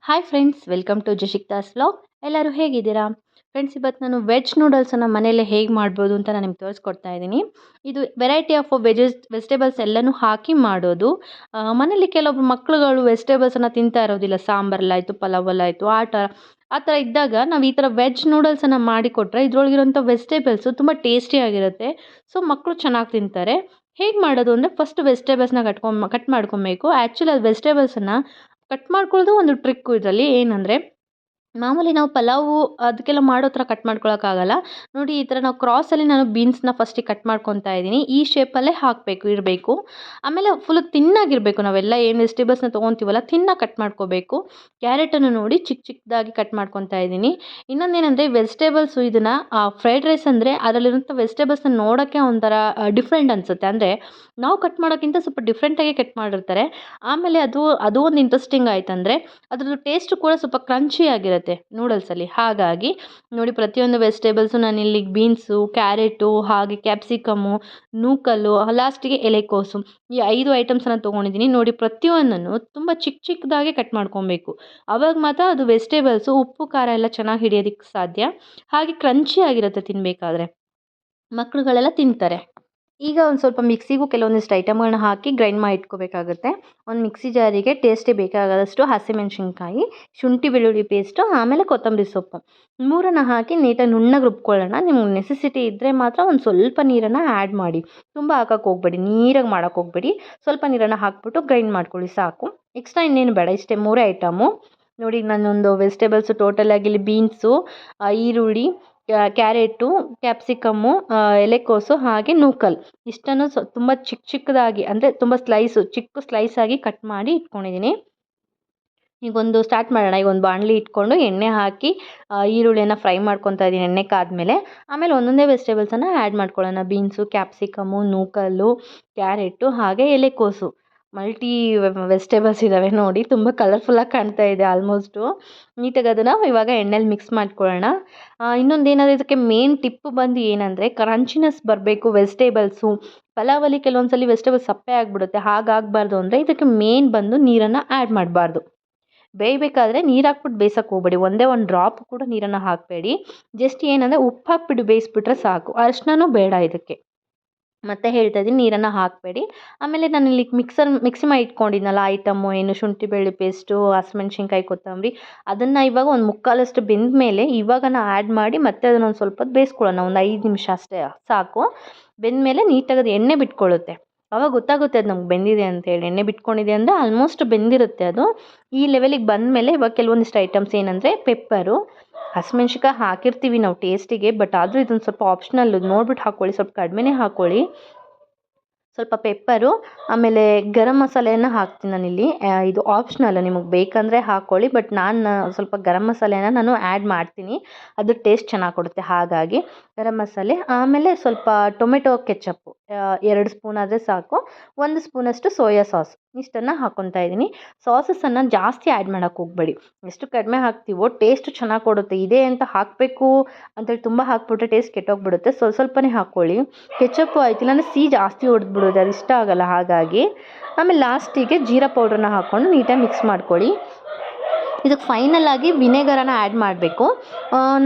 Hi friends, welcome to ಜಶಿಕ್ತಾಸ್ vlog. ಎಲ್ಲರೂ ಹೇಗಿದ್ದೀರಾ ಫ್ರೆಂಡ್ಸ್? ಇವತ್ತು ನಾನು ವೆಜ್ ನೂಡಲ್ಸನ್ನು ಮನೆಯಲ್ಲೇ ಹೇಗೆ ಮಾಡ್ಬೋದು ಅಂತ ನಾನು ನಿಮ್ಗೆ ತೋರಿಸ್ಕೊಡ್ತಾ ಇದ್ದೀನಿ. ಇದು ವೆರೈಟಿ ಆಫ್ ವೆಜಿಟೇಬಲ್ಸ್ ಎಲ್ಲನೂ ಹಾಕಿ ಮಾಡೋದು. ಮನೇಲಿ ಕೆಲವೊಬ್ರು ಮಕ್ಳುಗಳು ವೆಜಿಟೇಬಲ್ಸನ್ನು ತಿಂತಾ ಇರೋದಿಲ್ಲ, ಸಾಂಬಾರಲ್ಲಾಯಿತು ಪಲಾವಲ್ಲಾಯಿತು ಆ ಥರ ಇದ್ದಾಗ ನಾವು ಈ ಥರ ವೆಜ್ ನೂಡಲ್ಸನ್ನು ಮಾಡಿಕೊಟ್ರೆ ಇದ್ರೊಳಗಿರೋಂಥ ವೆಜಿಟೇಬಲ್ಸು ತುಂಬ ಟೇಸ್ಟಿಯಾಗಿರುತ್ತೆ. ಸೊ ಮಕ್ಕಳು ಚೆನ್ನಾಗಿ ತಿಂತಾರೆ. ಹೇಗೆ ಮಾಡೋದು ಅಂದರೆ ಫಸ್ಟ್ ವೆಜಿಟೇಬಲ್ಸ್ನ ಕಟ್ ಮಾಡ್ಕೊಬೇಕು. ಆ್ಯಕ್ಚುಲಿ ಅದು ವೆಜಿಟೇಬಲ್ಸನ್ನು ಕಟ್ ಮಾಡ್ಕೊಳ್ಳೋದು ಒಂದು ಟ್ರಿಕ್ಕು ಇದರಲ್ಲಿ. ಏನಂದರೆ ಮಾಮೂಲಿ ನಾವು ಪಲಾವು ಅದಕ್ಕೆಲ್ಲ ಮಾಡೋ ಥರ ಕಟ್ ಮಾಡ್ಕೊಳಕ್ಕಾಗಲ್ಲ. ನೋಡಿ ಈ ಥರ ನಾವು ಕ್ರಾಸಲ್ಲಿ ನಾನು ಬೀನ್ಸ್‌ನ ಫಸ್ಟಿಗೆ ಕಟ್ ಮಾಡ್ಕೊತಾ ಇದ್ದೀನಿ. ಈ ಶೇಪಲ್ಲೇ ಇರಬೇಕು. ಆಮೇಲೆ ಫುಲ್ಲು ತಿನ್ನಾಗಿರಬೇಕು. ನಾವೆಲ್ಲ ಏನು ವೆಜಿಟೇಬಲ್ಸ್‌ನ ತೊಗೊತೀವಲ್ಲ ತಿನ್ನಾಗಿ ಕಟ್ ಮಾಡ್ಕೋಬೇಕು. ಕ್ಯಾರೆಟನ್ನು ನೋಡಿ ಚಿಕ್ಕ ಚಿಕ್ಕದಾಗಿ ಕಟ್ ಮಾಡ್ಕೊತಾ ಇದ್ದೀನಿ. ಇನ್ನೊಂದೇನೆಂದರೆ ವೆಜಿಟೇಬಲ್ಸು ಇದನ್ನು ಫ್ರೈಡ್ ರೈಸ್ ಅಂದರೆ ಅದರಲ್ಲಿರುವಂಥ ವೆಜಿಟೇಬಲ್ಸ್‌ನ ನೋಡೋಕ್ಕೆ ಒಂಥರ ಡಿಫ್ರೆಂಟ್ ಅನಿಸುತ್ತೆ. ಅಂದರೆ ನಾವು ಕಟ್ ಮಾಡೋಕ್ಕಿಂತ ಸ್ವಲ್ಪ ಡಿಫ್ರೆಂಟಾಗಿ ಕಟ್ ಮಾಡಿರ್ತಾರೆ. ಆಮೇಲೆ ಅದು ಒಂದು ಇಂಟ್ರೆಸ್ಟಿಂಗ್ ಆಯ್ತಂದರೆ ಅದ್ರದ್ದು ಟೇಸ್ಟು ಕೂಡ ಸ್ವಲ್ಪ ಕ್ರಂಚಿ ಆಗಿರುತ್ತೆ ನೂಡಲ್ಸಲ್ಲಿ. ಹಾಗಾಗಿ ನೋಡಿ ಪ್ರತಿಯೊಂದು ವೆಜಿಟೇಬಲ್ಸು ನಾನಿಲ್ಲಿ ಬೀನ್ಸು, ಕ್ಯಾರೆಟು, ಹಾಗೆ ಕ್ಯಾಪ್ಸಿಕಮ್ಮು, ನೂಕಲ್ಲು, ಲಾಸ್ಟಿಗೆ ಎಲೆಕೋಸು, ಈ 5 ಐಟಮ್ಸನ್ನು ತೊಗೊಂಡಿದ್ದೀನಿ. ನೋಡಿ ಪ್ರತಿಯೊಂದನ್ನು ತುಂಬ ಚಿಕ್ಕ ಚಿಕ್ಕದಾಗಿ ಕಟ್ ಮಾಡ್ಕೊಬೇಕು. ಆವಾಗ ಮಾತ್ರ ಅದು ವೆಜಿಟೇಬಲ್ಸು ಉಪ್ಪು ಖಾರ ಎಲ್ಲ ಚೆನ್ನಾಗಿ ಹಿಡಿಯೋದಕ್ಕೆ ಸಾಧ್ಯ. ಹಾಗೆ ಕ್ರಂಚಿ ಆಗಿರುತ್ತೆ ತಿನ್ನಬೇಕಾದ್ರೆ. ಮಕ್ಕಳುಗಳೆಲ್ಲ ತಿಂತಾರೆ. ಈಗ ಒಂದು ಸ್ವಲ್ಪ ಮಿಕ್ಸಿಗೂ ಕೆಲವೊಂದಿಷ್ಟು ಐಟಮ್ಗಳನ್ನ ಹಾಕಿ ಗ್ರೈಂಡ್ ಮಾಡಿ ಇಟ್ಕೋಬೇಕಾಗುತ್ತೆ. ಒಂದು ಮಿಕ್ಸಿ ಜಾರಿಗೆ ಟೇಸ್ಟಿಗೆ ಬೇಕಾದಷ್ಟು ಹಸಿಮೆಣಸಿನ್ಕಾಯಿ, ಶುಂಠಿ ಬೆಳ್ಳುಳ್ಳಿ ಪೇಸ್ಟು, ಆಮೇಲೆ ಕೊತ್ತಂಬರಿ ಸೊಪ್ಪು, ಮೂರನ್ನು ಹಾಕಿ ನೀಟಾಗಿ ನುಣ್ಣಗೆ ರುಬ್ಕೊಳ್ಳೋಣ. ನಿಮ್ಗೆ ನೆಸೆಸಿಟಿ ಇದ್ದರೆ ಮಾತ್ರ ಒಂದು ಸ್ವಲ್ಪ ನೀರನ್ನು ಆ್ಯಡ್ ಮಾಡಿ. ತುಂಬ ಹಾಕಕ್ಕೆ ಹೋಗಬೇಡಿ, ನೀರಾಗಿ ಮಾಡೋಕ್ಕೆ ಹೋಗಬೇಡಿ. ಸ್ವಲ್ಪ ನೀರನ್ನು ಹಾಕ್ಬಿಟ್ಟು ಗ್ರೈಂಡ್ ಮಾಡ್ಕೊಳ್ಳಿ ಸಾಕು. ಎಕ್ಸ್ಟ್ರಾ ಇನ್ನೇನು ಬೇಡ, ಇಷ್ಟೇ 3 ಐಟಮು. ನೋಡಿ ನಾನೊಂದು ವೆಜಿಟೇಬಲ್ಸು ಟೋಟಲಾಗಿ ಇಲ್ಲಿ ಬೀನ್ಸು, ಈರುಳ್ಳಿ, ಕ್ಯಾರೆಟು, ಕ್ಯಾಪ್ಸಿಕಮ್ಮು, ಎಲೆಕೋಸು, ಹಾಗೆ ನೂಕಲ್ ಇಷ್ಟನ್ನು ತುಂಬ ಚಿಕ್ಕ ಚಿಕ್ಕದಾಗಿ ಅಂದರೆ ತುಂಬ ಚಿಕ್ಕ ಸ್ಲೈಸಾಗಿ ಕಟ್ ಮಾಡಿ ಇಟ್ಕೊಂಡಿದ್ದೀನಿ. ಈಗೊಂದು ಸ್ಟಾರ್ಟ್ ಮಾಡೋಣ. ಈಗ ಒಂದು ಬಾಣಲಿ ಇಟ್ಕೊಂಡು ಎಣ್ಣೆ ಹಾಕಿ ಈರುಳ್ಳಿಯನ್ನು ಫ್ರೈ ಮಾಡ್ಕೊತಾ ಇದ್ದೀನಿ ಎಣ್ಣೆ ಕಾದ್ಮೇಲೆ. ಆಮೇಲೆ ಒಂದೊಂದೇ ವೆಜಿಟೇಬಲ್ಸನ್ನು ಆ್ಯಡ್ ಮಾಡ್ಕೊಳ್ಳೋಣ. ಬೀನ್ಸು, ಕ್ಯಾಪ್ಸಿಕಮ್ಮು, ನೂಕಲ್ಲು, ಕ್ಯಾರೆಟು, ಹಾಗೆ ಎಲೆಕೋಸು. ಮಲ್ಟಿ ವೆಜಿಟೇಬಲ್ಸ್ ಇದ್ದಾವೆ ನೋಡಿ, ತುಂಬ ಕಲರ್ಫುಲ್ಲಾಗಿ ಕಾಣ್ತಾ ಇದೆ ಆಲ್ಮೋಸ್ಟು. ನೀಟಾಗಿ ಅದನ್ನು ಇವಾಗ ಎಣ್ಣೆಲಿ ಮಿಕ್ಸ್ ಮಾಡ್ಕೊಳ್ಳೋಣ. ಇನ್ನೊಂದೇನಾದರೂ ಇದಕ್ಕೆ ಮೇನ್ ಟಿಪ್ಪು ಬಂದು ಏನಂದರೆ ಕ್ರಂಚಿನೆಸ್ ಬರಬೇಕು ವೆಜಿಟೇಬಲ್ಸು. ಪಲಾವಲ್ಲಿ ಕೆಲವೊಂದು ಸಲ ವೆಜಿಟೇಬಲ್ಸ್ ಸಪ್ಪೆ ಆಗಿಬಿಡುತ್ತೆ. ಹಾಗಾಗಬಾರ್ದು ಅಂದರೆ ಇದಕ್ಕೆ ಮೇನ್ ಬಂದು ನೀರನ್ನು ಆ್ಯಡ್ ಮಾಡಬಾರ್ದು. ಬೇಯಬೇಕಾದ್ರೆ ನೀರು ಹಾಕ್ಬಿಟ್ಟು ಬೇಯಿಸೋಕ್ಕೆ ಹೋಗಬೇಡಿ. ಒಂದೇ ಒಂದು ಡ್ರಾಪ್ ಕೂಡ ನೀರನ್ನು ಹಾಕಬೇಡಿ. ಜಸ್ಟ್ ಏನಂದರೆ ಉಪ್ಪು ಹಾಕ್ಬಿಟ್ಟು ಬೇಯಿಸ್ಬಿಟ್ರೆ ಸಾಕು. ಅರಿಶಿಣನೂ ಬೇಡ ಇದಕ್ಕೆ. ಮತ್ತೆ ಹೇಳ್ತಾ ಇದ್ದೀನಿ, ನೀರನ್ನು ಹಾಕಬೇಡಿ. ಆಮೇಲೆ ನಾನಿಲ್ಲಿ ಮಿಕ್ಸಿ ಮಾಡಿ ಇಟ್ಕೊಂಡಿದ್ನಲ್ಲ ಐಟಮು, ಏನು ಶುಂಠಿ ಬೆಳ್ಳುಳ್ಳಿ ಪೇಸ್ಟು, ಹಸಿಮೆಣ್ಸಿನ್ಕಾಯಿ, ಕೊತ್ತಂಬರಿ, ಅದನ್ನು ಇವಾಗ ಒಂದು ಮುಕ್ಕಾಲಷ್ಟು ಬೆಂದ ಮೇಲೆ ಇವಾಗ ನಾನು ಆ್ಯಡ್ ಮಾಡಿ ಮತ್ತೆ ಅದನ್ನು ಒಂದು ಸ್ವಲ್ಪ ಹೊತ್ತು ಬೇಯಿಸ್ಕೊಳ್ಳೋಣ. ಒಂದು 5 ನಿಮಿಷ ಅಷ್ಟೇ ಸಾಕು. ಬೆಂದಮೇಲೆ ನೀಟಾಗಿ ಅದು ಎಣ್ಣೆ ಬಿಟ್ಕೊಳ್ಳುತ್ತೆ. ಆವಾಗ ಗೊತ್ತಾಗುತ್ತೆ ಅದು ನಮ್ಗೆ ಬೆಂದಿದೆ ಅಂತೇಳಿ. ಎಣ್ಣೆ ಬಿಟ್ಕೊಂಡಿದೆ ಅಂದರೆ ಆಲ್ಮೋಸ್ಟ್ ಬೆಂದಿರುತ್ತೆ ಅದು. ಈ ಲೆವೆಲಿಗೆ ಬಂದಮೇಲೆ ಇವಾಗ ಕೆಲವೊಂದಿಷ್ಟು ಐಟಮ್ಸ್ ಏನಂದರೆ ಪೆಪ್ಪರು, ಹಸಿಮೆಣ್ಸಿನ್ಕಾಯಿ ಹಾಕಿರ್ತೀವಿ ನಾವು ಟೇಸ್ಟಿಗೆ, ಬಟ್ ಆದರೂ ಇದೊಂದು ಸ್ವಲ್ಪ ಆಪ್ಷನಲ್ಲು, ನೋಡ್ಬಿಟ್ಟು ಹಾಕ್ಕೊಳ್ಳಿ. ಸ್ವಲ್ಪ ಕಡಿಮೆನೇ ಹಾಕ್ಕೊಳ್ಳಿ. ಸ್ವಲ್ಪ ಪೆಪ್ಪರು, ಆಮೇಲೆ ಗರಂ ಮಸಾಲೆಯನ್ನು ಹಾಕ್ತೀನಿ ನಾನಿಲ್ಲಿ. ಇದು ಆಪ್ಷನಲ್ಲು, ನಿಮಗೆ ಬೇಕಂದರೆ ಹಾಕ್ಕೊಳ್ಳಿ. ಬಟ್ ನಾನು ಸ್ವಲ್ಪ ಗರಂ ಮಸಾಲೆನ ನಾನು ಆ್ಯಡ್ ಮಾಡ್ತೀನಿ. ಅದು ಟೇಸ್ಟ್ ಚೆನ್ನಾಗಿ ಕೊಡುತ್ತೆ. ಹಾಗಾಗಿ ಗರಂ ಮಸಾಲೆ, ಆಮೇಲೆ ಸ್ವಲ್ಪ ಟೊಮೆಟೊ ಕೆಚಪ್ಪು 2 ಸ್ಪೂನ್ ಆದರೆ ಸಾಕು. 1 ಸ್ಪೂನಷ್ಟು ಸೋಯಾ ಸಾಸ್ ಇಷ್ಟನ್ನು ಹಾಕ್ಕೊತಾ ಇದ್ದೀನಿ. ಸಾಸಸನ್ನು ಜಾಸ್ತಿ ಆ್ಯಡ್ ಮಾಡೋಕ್ಕೆ ಹೋಗಬೇಡಿ. ಎಷ್ಟು ಕಡಿಮೆ ಹಾಕ್ತೀವೋ ಟೇಸ್ಟು ಚೆನ್ನಾಗಿ ಕೊಡುತ್ತೆ. ಇದೇ ಅಂತ ಹಾಕಬೇಕು ಅಂತೇಳಿ ತುಂಬ ಹಾಕ್ಬಿಟ್ರೆ ಟೇಸ್ಟ್ ಕೆಟ್ಟೋಗ್ಬಿಡುತ್ತೆ. ಸ್ವಲ್ಪನೇ ಹಾಕ್ಕೊಳ್ಳಿ. ಕೆಚಪ್ಪು ಆಯ್ತು, ಇಲ್ಲಾಂದರೆ ಸಿಹಿ ಜಾಸ್ತಿ ಹೊಡೆದ್ಬಿಡುತ್ತೆ, ಅದು ಇಷ್ಟ ಆಗೋಲ್ಲ. ಹಾಗಾಗಿ ಆಮೇಲೆ ಲಾಸ್ಟಿಗೆ ಜೀರಾ ಪೌಡ್ರನ್ನ ಹಾಕ್ಕೊಂಡು ನೀಟಾಗಿ ಮಿಕ್ಸ್ ಮಾಡ್ಕೊಳ್ಳಿ. ಇದಕ್ಕೆ ಫೈನಲಾಗಿ ವಿನೆಗರನ್ನು ಆ್ಯಡ್ ಮಾಡಬೇಕು.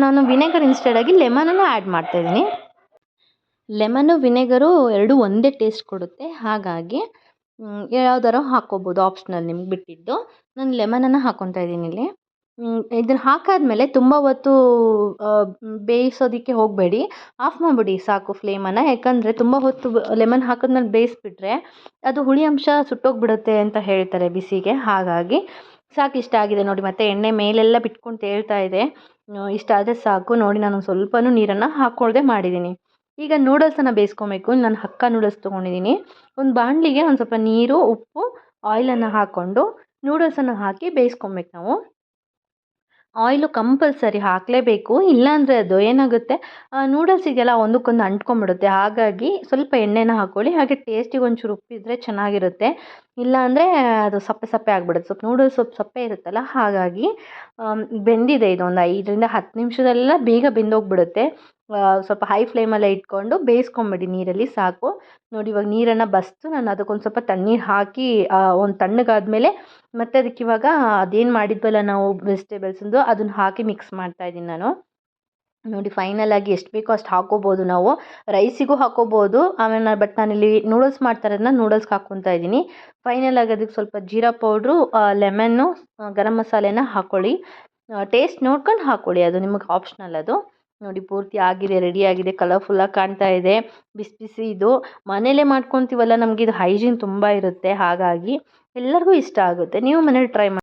ನಾನು ವಿನೆಗರ್ ಇನ್ಸ್ಟೆಡಾಗಿ ಲೆಮನನ್ನು ಆ್ಯಡ್ ಮಾಡ್ತಾಯಿದ್ದೀನಿ. ಲೆಮನ್ನು ವಿನೆಗರು ಎರಡೂ ಒಂದೇ ಟೇಸ್ಟ್ ಕೊಡುತ್ತೆ. ಹಾಗಾಗಿ ಯಾವ್ದಾರು ಹಾಕ್ಕೋಬೋದು, ಆಪ್ಷನಲ್ ನಿಮ್ಗೆ ಬಿಟ್ಟಿದ್ದು. ನಾನು ಲೆಮನನ್ನು ಹಾಕ್ಕೊತಾ ಇದ್ದೀನಿ ಇಲ್ಲಿ. ಇದನ್ನು ಹಾಕಾದ್ಮೇಲೆ ತುಂಬ ಹೊತ್ತು ಬೇಯಿಸೋದಕ್ಕೆ ಹೋಗಬೇಡಿ. ಆಫ್ ಮಾಡಿಬಿಡಿ ಸಾಕು ಫ್ಲೇಮನ್ನು. ಯಾಕಂದರೆ ತುಂಬ ಹೊತ್ತು ಲೆಮನ್ ಹಾಕಿದ್ಮೇಲೆ ಬೇಯಿಸ್ಬಿಟ್ರೆ ಅದು ಹುಳಿ ಅಂಶ ಸುಟ್ಟೋಗ್ಬಿಡುತ್ತೆ ಅಂತ ಹೇಳ್ತಾರೆ ಬಿಸಿಗೆ. ಹಾಗಾಗಿ ಸಾಕು, ಇಷ್ಟ ಆಗಿದೆ ನೋಡಿ. ಮತ್ತು ಎಣ್ಣೆ ಮೇಲೆಲ್ಲ ಬಿಟ್ಕೊಂಡು ತೇಳ್ತಾ ಇದೆ. ಇಷ್ಟ ಆದರೆ ಸಾಕು ನೋಡಿ. ನಾನು ಸ್ವಲ್ಪನೂ ನೀರನ್ನು ಹಾಕ್ಕೊಳ್ದೆ ಮಾಡಿದ್ದೀನಿ. ಈಗ ನೂಡಲ್ಸನ್ನು ಬೇಯಿಸ್ಕೊಬೇಕು. ನಾನು ಹಕ್ಕ ನೂಡಲ್ಸ್ ತೊಗೊಂಡಿದ್ದೀನಿ. ಒಂದು ಬಾಣಲಿಗೆ ಒಂದು ಸ್ವಲ್ಪ ನೀರು, ಉಪ್ಪು, ಆಯಿಲನ್ನು ಹಾಕ್ಕೊಂಡು ನೂಡಲ್ಸನ್ನು ಹಾಕಿ ಬೇಯಿಸ್ಕೊಬೇಕು ನಾವು. ಆಯಿಲು ಕಂಪಲ್ಸರಿ ಹಾಕಲೇಬೇಕು. ಇಲ್ಲಾಂದರೆ ಅದು ಏನಾಗುತ್ತೆ, ನೂಡಲ್ಸ್ ಇದೆಯಲ್ಲ ಒಂದಕ್ಕೊಂದು ಅಂಟ್ಕೊಂಡ್ಬಿಡುತ್ತೆ. ಹಾಗಾಗಿ ಸ್ವಲ್ಪ ಎಣ್ಣೆನ ಹಾಕ್ಕೊಳ್ಳಿ. ಹಾಗೆ ಟೇಸ್ಟಿಗೆ ಒಂಚೂರು ಉಪ್ಪಿದ್ರೆ ಚೆನ್ನಾಗಿರುತ್ತೆ. ಇಲ್ಲ ಅಂದರೆ ಅದು ಸಪ್ಪೆ ಸಪ್ಪೆ ಆಗಿಬಿಡುತ್ತೆ. ಸ್ವಲ್ಪ ನೂಡಲ್ಸ್ ಸ್ವಲ್ಪ ಸಪ್ಪೆ ಇರುತ್ತಲ್ಲ, ಹಾಗಾಗಿ ಬೆಂದಿದೆ ಇದು ಒಂದು 5ರಿಂದ 10 ನಿಮಿಷದಲ್ಲ ಬೇಗ ಬೆಂದೋಗ್ಬಿಡುತ್ತೆ. ಸ್ವಲ್ಪ ಹೈ ಫ್ಲೇಮಲ್ಲೇ ಇಟ್ಕೊಂಡು ಬೇಯಿಸ್ಕೊಂಬಿಡಿ ನೀರಲ್ಲಿ ಸಾಕು. ನೋಡಿ ಇವಾಗ ನೀರನ್ನು ಬಸಿದು ನಾನು ಅದಕ್ಕೊಂದು ಸ್ವಲ್ಪ ತಣ್ಣೀರು ಹಾಕಿ ಒಂದು ತಣ್ಣಗಾದ್ಮೇಲೆ ಮತ್ತೆ ಅದಕ್ಕೆ ಇವಾಗ ಅದೇನು ಮಾಡಿದ್ವಲ್ಲ ನಾವು ವೆಜಿಟೇಬಲ್ಸಿಂದು ಅದನ್ನ ಹಾಕಿ ಮಿಕ್ಸ್ ಮಾಡ್ತಾಯಿದ್ದೀನಿ ನಾನು. ನೋಡಿ ಫೈನಲ್ ಆಗಿ ಎಷ್ಟು ಬೇಕೋ ಅಷ್ಟು ಹಾಕ್ಕೋಬೋದು ನಾವು. ರೈಸಿಗೂ ಹಾಕ್ಕೋಬೋದು. ಆಮೇಲೆ ಬಟ್ ನಾನಿಲ್ಲಿ ನೂಡಲ್ಸ್ ಮಾಡ್ತಾ ಇರೋದನ್ನ ನೂಡಲ್ಸ್ಗೆ ಹಾಕ್ಕೊತಾ ಇದ್ದೀನಿ. ಫೈನಲ್ ಆಗಿ ಅದಕ್ಕೆ ಸ್ವಲ್ಪ ಜೀರಾ ಪೌಡ್ರು, ಲೆಮನ್ನು, ಗರಂ ಮಸಾಲೆನ ಹಾಕ್ಕೊಳ್ಳಿ. ಟೇಸ್ಟ್ ನೋಡ್ಕೊಂಡು ಹಾಕ್ಕೊಳ್ಳಿ, ಅದು ನಿಮಗೆ ಆಪ್ಷನಲ್ ಅದು. ನೋಡಿ ಪೂರ್ತಿ ಆಗಿದೆ, ರೆಡಿಯಾಗಿದೆ, ಕಲರ್ಫುಲ್ಲಾಗಿ ಕಾಣ್ತಾ ಇದೆ. ಬಿಸಿ ಬಿಸಿ ಇದು ಮನೇಲೇ ಮಾಡ್ಕೊತೀವಲ್ಲ, ನಮಗಿದು ಹೈಜೀನ್ ತುಂಬ ಇರುತ್ತೆ, ಹಾಗಾಗಿ ಎಲ್ಲರಿಗೂ ಇಷ್ಟ ಆಗುತ್ತೆ. ನೀವು ಮನೇಲಿ ಟ್ರೈ ಮಾಡಿ.